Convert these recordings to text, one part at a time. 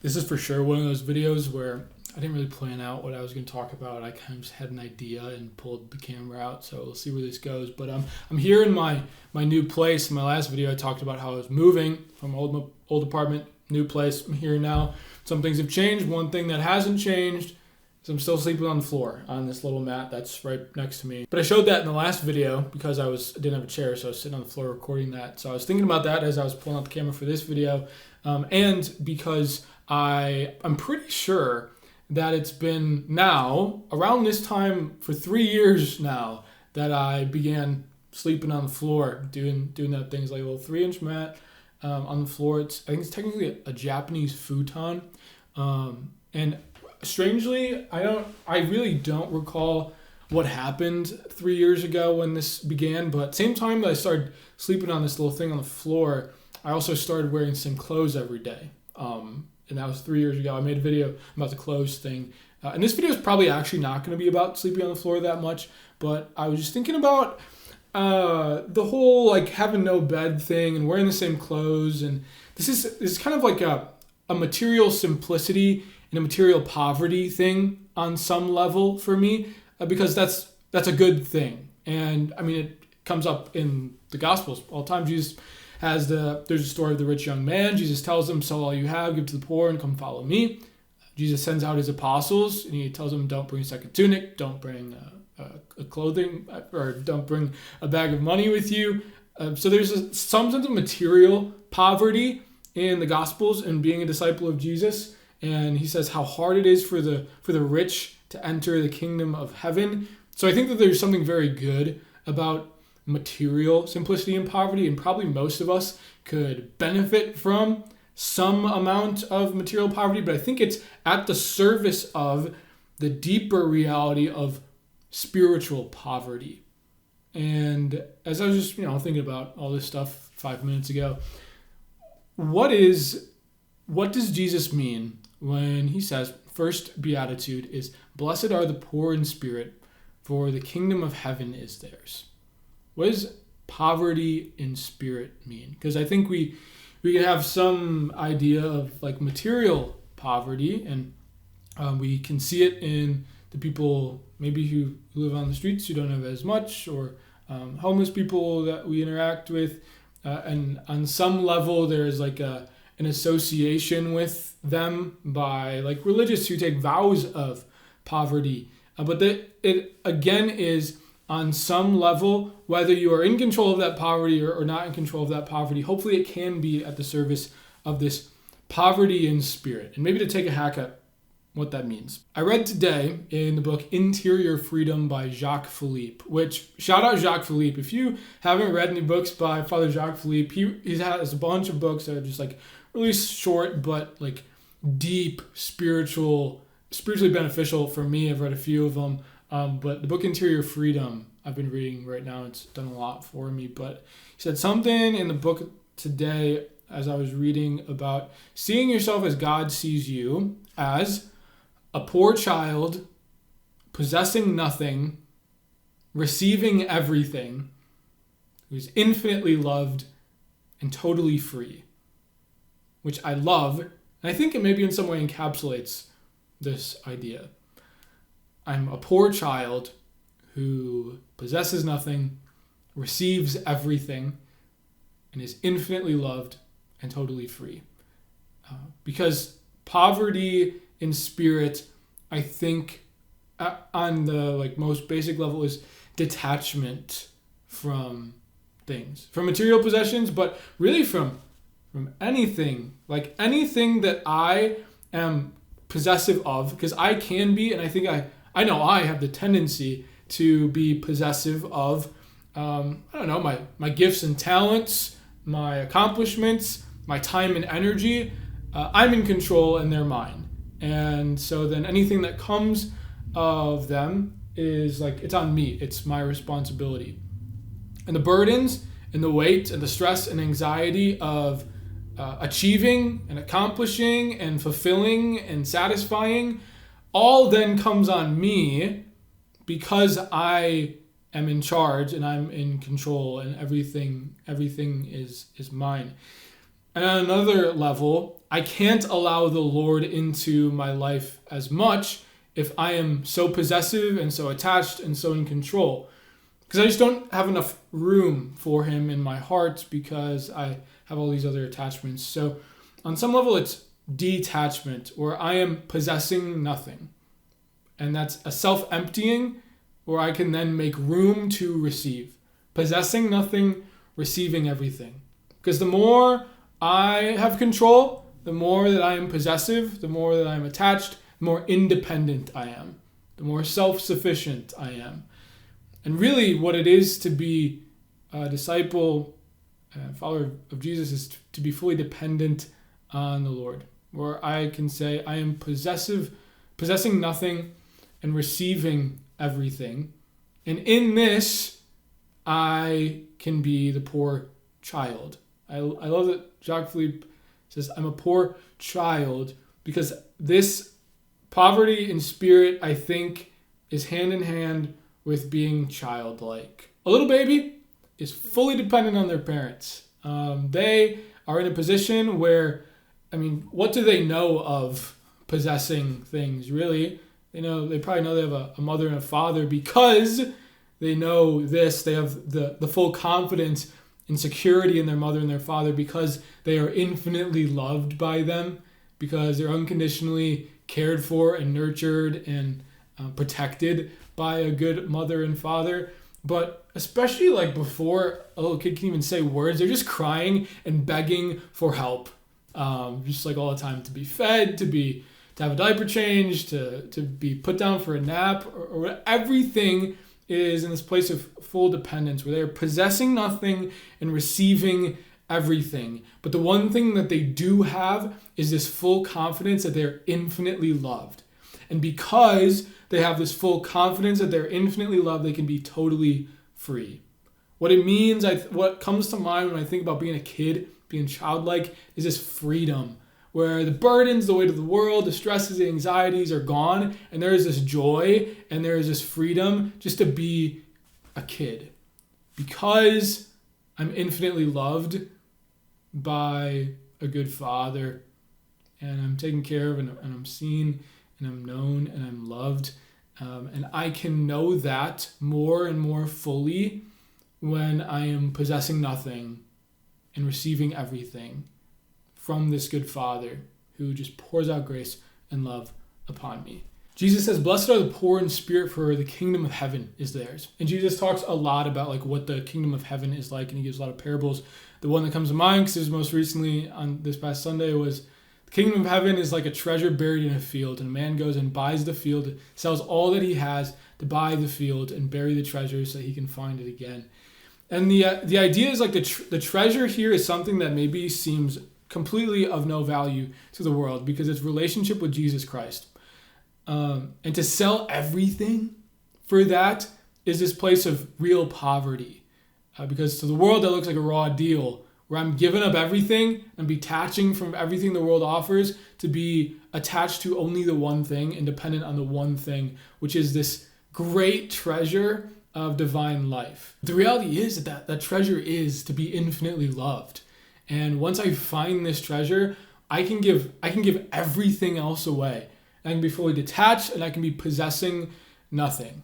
This is for sure one of those videos where I didn't really plan out what I was going to talk about. I kind of just had an idea and pulled the camera out. So we'll see where this goes. But I'm here in my new place. In my last video, I talked about how I was moving from old apartment, new place. I'm here now. Some things have changed. One thing that hasn't changed is I'm still sleeping on the floor on this little mat that's right next to me. But I showed that in the last video because I didn't have a chair, so I was sitting on the floor recording that. So I was thinking about that as I was pulling out the camera for this video, and because I'm pretty sure that it's been now around this time for 3 years now that I began sleeping on the floor, doing that things like a little 3-inch mat on the floor. I think it's technically a Japanese futon, and strangely, I really don't recall what happened 3 years ago when this began. But same time that I started sleeping on this little thing on the floor, I also started wearing the same clothes every day. And that was 3 years ago. I made a video about the clothes thing. And this video is probably actually not going to be about sleeping on the floor that much, but I was just thinking about the whole like having no bed thing and wearing the same clothes. And this is kind of like a material simplicity and a material poverty thing on some level for me, because that's a good thing. And I mean, it comes up in the Gospels all the time. Jesus there's a story of the rich young man. Jesus tells him, sell all you have, give to the poor, and come follow me. Jesus sends out his apostles, and he tells them, don't bring a second tunic, don't bring a clothing, or don't bring a bag of money with you. So there's some sense of material poverty in the Gospels and being a disciple of Jesus. And he says how hard it is for the rich to enter the kingdom of heaven. So I think that there's something very good about material simplicity and poverty, and probably most of us could benefit from some amount of material poverty, but I think it's at the service of the deeper reality of spiritual poverty. And as I was just thinking about all this stuff 5 minutes ago, what does Jesus mean when he says first beatitude is blessed are the poor in spirit, for the kingdom of heaven is theirs? What does poverty in spirit mean? Because I think we can have some idea of like material poverty, and we can see it in the people maybe who live on the streets who don't have as much, or homeless people that we interact with. And on some level, there's like an association with them by like religious who take vows of poverty. But it again is on some level, whether you are in control of that poverty or not in control of that poverty, hopefully it can be at the service of this poverty in spirit. And maybe to take a hack at what that means. I read today in the book Interior Freedom by Jacques Philippe, which, shout out Jacques Philippe. If you haven't read any books by Father Jacques Philippe, he has a bunch of books that are just like really short but like deep, spiritually beneficial for me. I've read a few of them. But the book Interior Freedom I've been reading right now, it's done a lot for me. But he said something in the book today as I was reading about seeing yourself as God sees you, as a poor child, possessing nothing, receiving everything, who's infinitely loved and totally free, which I love. And I think it maybe in some way encapsulates this idea. I'm a poor child who possesses nothing, receives everything, and is infinitely loved and totally free. Because poverty in spirit, I think, on the most basic level, is detachment from things, from material possessions, but really from anything, like anything that I am possessive of, because I can be, and I think I know I have the tendency to be possessive of, my gifts and talents, my accomplishments, my time and energy. I'm in control and they're mine. And so then anything that comes of them is like, it's on me. It's my responsibility. And the burdens and the weight and the stress and anxiety of achieving and accomplishing and fulfilling and satisfying all then comes on me, because I am in charge and I'm in control and everything is mine. And on another level, I can't allow the Lord into my life as much if I am so possessive and so attached and so in control. Because I just don't have enough room for him in my heart because I have all these other attachments. So on some level, it's detachment, where I am possessing nothing. And that's a self-emptying where I can then make room to receive. Possessing nothing, receiving everything. Because the more I have control, the more that I am possessive, the more that I am attached, the more independent I am, the more self-sufficient I am. And really what it is to be a disciple, a follower of Jesus, is to be fully dependent on the Lord, where I can say I am possessing nothing and receiving everything. And in this, I can be the poor child. I love that Jacques Philippe says, I'm a poor child, because this poverty in spirit, I think, is hand in hand with being childlike. A little baby is fully dependent on their parents. They are in a position where, what do they know of possessing things, really? They probably know they have a mother and a father because they know this. They have the full confidence and security in their mother and their father because they are infinitely loved by them, because they're unconditionally cared for and nurtured and protected by a good mother and father. But especially like before a little kid can even say words, they're just crying and begging for help. Just like all the time, to be fed, to have a diaper change, to be put down for a nap, or everything is in this place of full dependence where they're possessing nothing and receiving everything. But the one thing that they do have is this full confidence that they're infinitely loved. And because they have this full confidence that they're infinitely loved, they can be totally free. What it means, what comes to mind when I think about being a kid, being childlike, is this freedom, where the burdens, the weight of the world, the stresses, the anxieties are gone, and there is this joy and there is this freedom just to be a kid. Because I'm infinitely loved by a good father, and I'm taken care of, and I'm seen, and I'm known, and I'm loved. And I can know that more and more fully when I am possessing nothing and receiving everything from this good Father who just pours out grace and love upon me. Jesus says, blessed are the poor in spirit, for the kingdom of heaven is theirs. And Jesus talks a lot about like what the kingdom of heaven is like, and he gives a lot of parables. The one that comes to mind, because it was most recently on this past Sunday, was the kingdom of heaven is like a treasure buried in a field, and a man goes and buys the field, sells all that he has to buy the field and bury the treasure so that he can find it again. And the idea is like the treasure here is something that maybe seems completely of no value to the world because it's relationship with Jesus Christ. And to sell everything for that is this place of real poverty. Because to the world, that looks like a raw deal where I'm giving up everything and detaching from everything the world offers to be attached to only the one thing and dependent on the one thing, which is this great treasure of divine life. The reality is that treasure is to be infinitely loved. And once I find this treasure, I can give everything else away. I can be fully detached and I can be possessing nothing.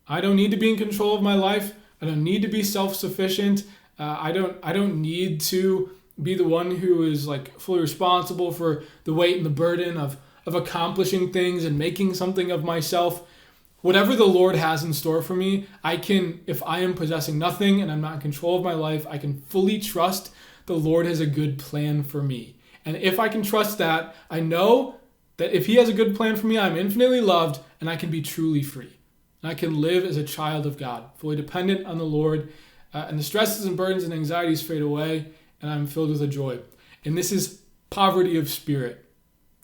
I don't need to be in control of my life. I don't need to be self-sufficient. I don't need to be the one who is like fully responsible for the weight and the burden of accomplishing things and making something of myself. Whatever the Lord has in store for me, I can, if I am possessing nothing and I'm not in control of my life, I can fully trust the Lord has a good plan for me. And if I can trust that, I know that if he has a good plan for me, I'm infinitely loved and I can be truly free. And I can live as a child of God, fully dependent on the Lord, and the stresses and burdens and anxieties fade away, and I'm filled with a joy. And this is poverty of spirit,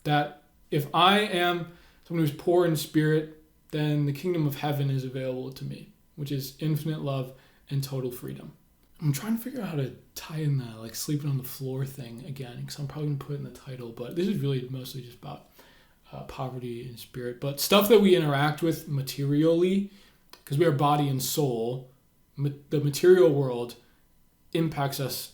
that if I am someone who's poor in spirit, then the kingdom of heaven is available to me, which is infinite love and total freedom. I'm trying to figure out how to tie in the like sleeping on the floor thing again, because I'm probably going to put it in the title, but this is really mostly just about poverty in spirit. But stuff that we interact with materially, because we are body and soul, the material world impacts us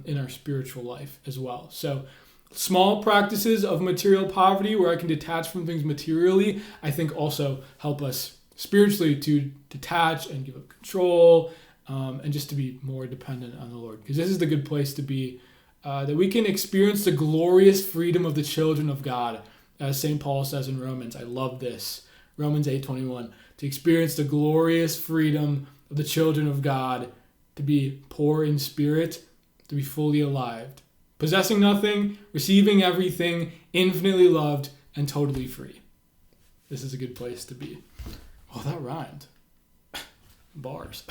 in our spiritual life as well. So small practices of material poverty where I can detach from things materially, I think also help us spiritually to detach and give up control, and just to be more dependent on the Lord. Because this is the good place to be, that we can experience the glorious freedom of the children of God, as St. Paul says in Romans. I love this. Romans 8:21. To experience the glorious freedom of the children of God, to be poor in spirit, to be fully alive, possessing nothing, receiving everything, infinitely loved, and totally free. This is a good place to be. Oh, that rhymed. Bars.